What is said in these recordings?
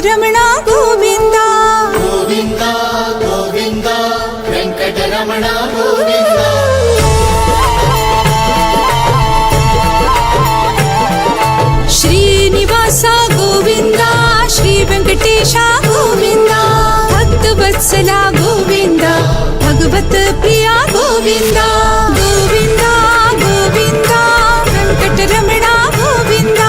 रमण गोविंद गोविंद गोविंद वेंकटरमण गोविंद श्रीनिवास गोविंद श्री वेंकटेश गोविंद भक्तवत्सला गोविंद भगवत प्रिया गोविंद गोविंद गोविंद वेंकटरमण गोविंद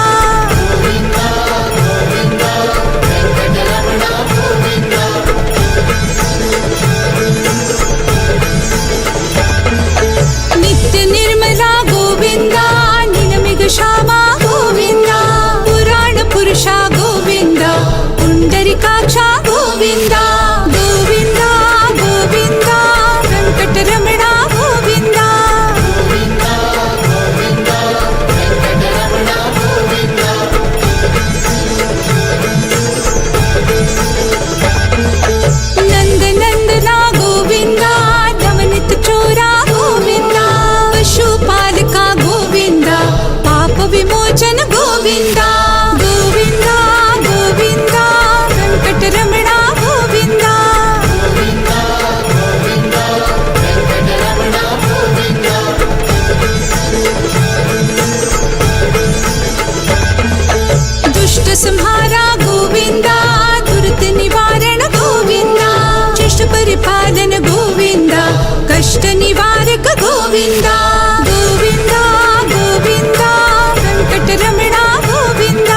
नित्य निर्मला गोविंद निनमिग श्यामा गोविंद पुराण पुरुषा गोविंद पुंडरीकाक्षा गोविंद गोविंद गोविंद वेंकटरमण गोविंद ಗೋವಿಂದ ಗೋವಿಂದ ಗೋವಿಂದ ವೆಂಕಟರಮಣ ಗೋವಿಂದ ದುಷ್ಟ ಸಂಹಾರ ಗೋವಿಂದ ದುರಿತ ನಿವಾರಣ ಗೋವಿಂದ ಶಿಷ್ಟ ಪರಿಪಾಲನ ಗೋವಿಂದ ಕಷ್ಟ ನಿವಾರಕ ಗೋವಿಂದ ಗೋವಿಂದ ಗೋವಿಂದ ವೆಂಕಟರಮಣ ಗೋವಿಂದ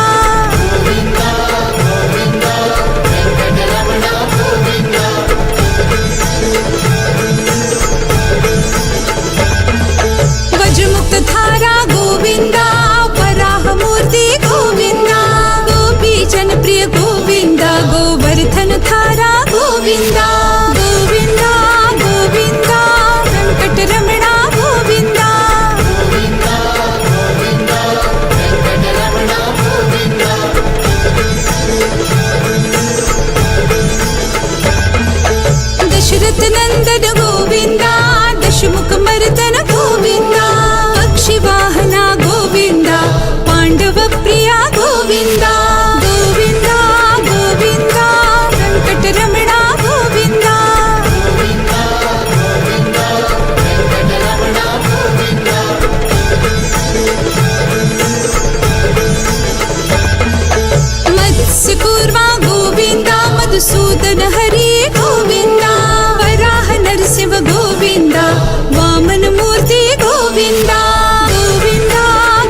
ವಜ್ರಮುಕ್ತಧಾರ ಗೋವಿಂದ ವರಾಹ ಮೂರ್ತಿ ಗೋವಿಂದ ಗೋಪಿ ಜನಪ್ರಿಯ ಗೋವಿಂದ ಗೋವರ್ಧನ ಧಾರ ಗೋವಿಂದ ಗೋವಿಂದ ಗೋವಿಂದ ವೆಂಕಟರಮಣ ಗೋವಿಂದ ದಶರಥ ನಂದನ ಗೋವಿಂದ ದಶಮುಖ ಮರ್ದನ ಗೋವಿಂದ ಪಕ್ಷಿ ವಾಹನ ಗೋವಿಂದ ಪಾಂಡವ ಪ್ರಿಯ ಗೋವಿಂದ ಗೋವಿಂದ ಗೋವಿಂದ ವೆಂಕಟರಮಣ ಗೋವಿಂದ ಮತ್ಸ್ಯಕೂರ್ಮ ಗೋವಿಂದ ಮಧುಸೂದನ ಹರಿ ಗೋವಿಂದ ವರಾಹ ನರಸಿಂಹ ಗೋವಿಂದ ವಾಮನ ಮೂರ್ತಿ ಗೋವಿಂದ ಗೋವಿಂದ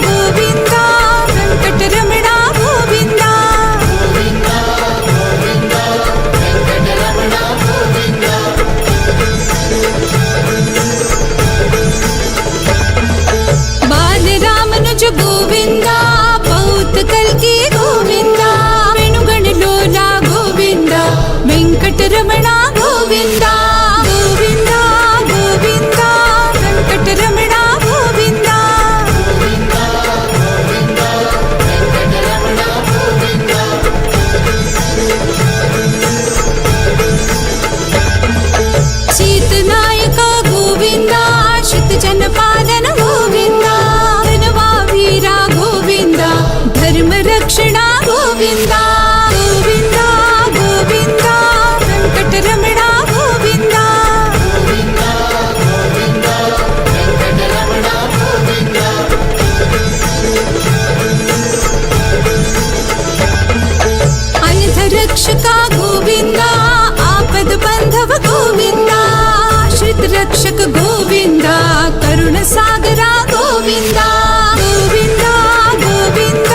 ಗೋವಿಂದ ವೆಂಕಟರಮಣ ಗೋವಿಂದ ಬಾಲರಾಮನುಜ ಗೋವಿಂದ ಬೌದ್ಧ ಕಲ್ಕಿ ಗೋವಿಂದ ವೇಣುಗಣ ಲೋಲ ಗೋವಿಂದ ವೆಂಕಟರಮಣ ಗೋವಿಂದ ಗೋವಿಂದ ಗೋವಿಂದ ವೆಂಕಟರಮಣ ಗೋವಿಂದ ಚೀತನಾಯಕ ಗೋವಿಂದ ಶಿತ ಜನಪಾಲನ ಗೋವಿಂದ ಧನವಾ ವೀರ ಗೋವಿಂದ ಧರ್ಮ ರಕ್ಷಣ ಗೋವಿಂದ ಗೋವಿಂದ ಗೋವಿಂದ ವೆಂಕಟರಮಣ ಗೋವಿಂದ ಅನಧ ರಕ್ಷಕ ಗೋವಿಂದ ಆಪದ ಬಂಧವ ಗೋವಿಂದ ಆಶ್ರಿತ ರಕ್ಷಕ ಗೋವಿಂದ ಕರುಣ ಸಾಗರ ಗೋವಿಂದ ಗೋವಿಂದ ಗೋವಿಂದ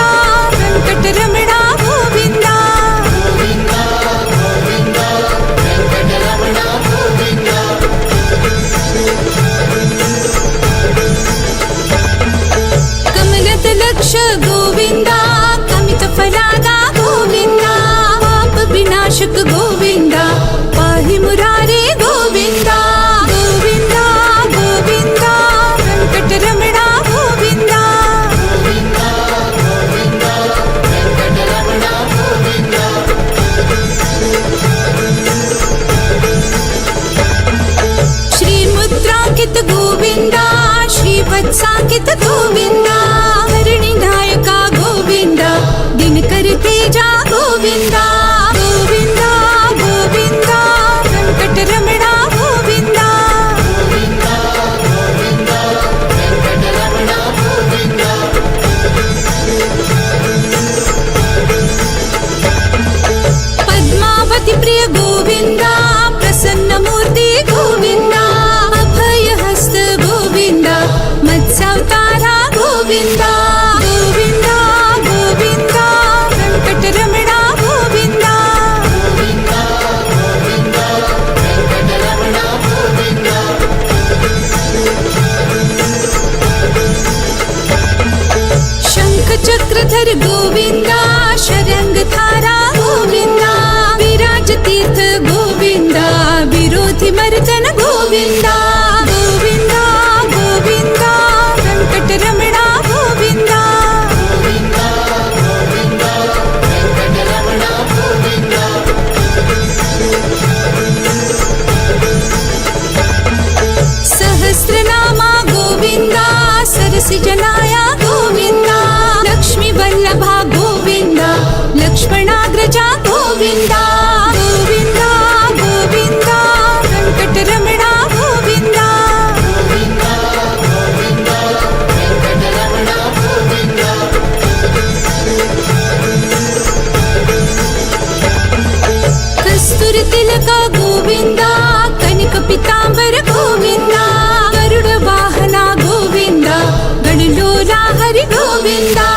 ವೆಂಕಟರಮಣ ಗೋವಿಂದ ಕಮಲದ ಲಕ್ಷ ಗೋವಿಂದ ಕಮಿತ ಫಲಾದ ಗೋವಿಂದ ಪಾಪ ವಿನಾಶಕ ಗೋವಿಂದ ಪಾಹಿ ಮುರಾರಿ ಗೋವಿಂದ ಗೋವಿಂದ ಗೋವಿಂದ ವೆಂಕಟರಮಣ ಗೋವಿಂದ ಶ್ರೀ ಮುದ್ರಾಂಕಿತ ಗೋವಿಂದ ಶ್ರೀ ವತ್ಸಾಂಕಿತ ಗೋವಿಂದ ಹರಣಿ ನಾಯಕ ಗೋವಿಂದ ದಿನಕರ ತೇಜ ಗೋವಿಂದ ಗೋವಿಂದ ಗೋವಿಂದ ವೆಂಕಟರಮಣ ಗೋವಿಂದ ಪದ್ಮಾವತಿ ಪ್ರಿಯ ಗೋವಿಂದ ಪ್ರಸನ್ನ ಮೂರ್ತಿ ಗೋವಿಂದ ಅಭಯ ಹಸ್ತ ಗೋವಿಂದ ಮತ್ಸ್ಯಾವತಾರ ಗೋವಿಂದ ಗೋವಿಂದ ಗೋವಿಂದ ವೆಂಕಟರಮಣ ಗೋವಿಂದ ಶಂಖ ಚಕ್ರಧರ ಗೋವಿಂದ ಶರಂಗಧಾರ ಗೋವಿಂದ ವಿರಾಜ ತೀರ್ಥ ಗೋವಿಂದ ವಿರೋಧಿ ಮರ್ದನ ಗೋವಿಂದ ಗೋವಿಂದ ಗೋವಿಂದ ವೆಂಕಟರಮಣ ಗೋವಿಂದ ಸಹಸ್ರನಾಮ ಗೋವಿಂದ ಸರಸಿ ಜನಾಯ ಗೋವಿಂದ ಲಕ್ಷ್ಮೀ ವಲ್ಲಭ लोला हरी गोविंदा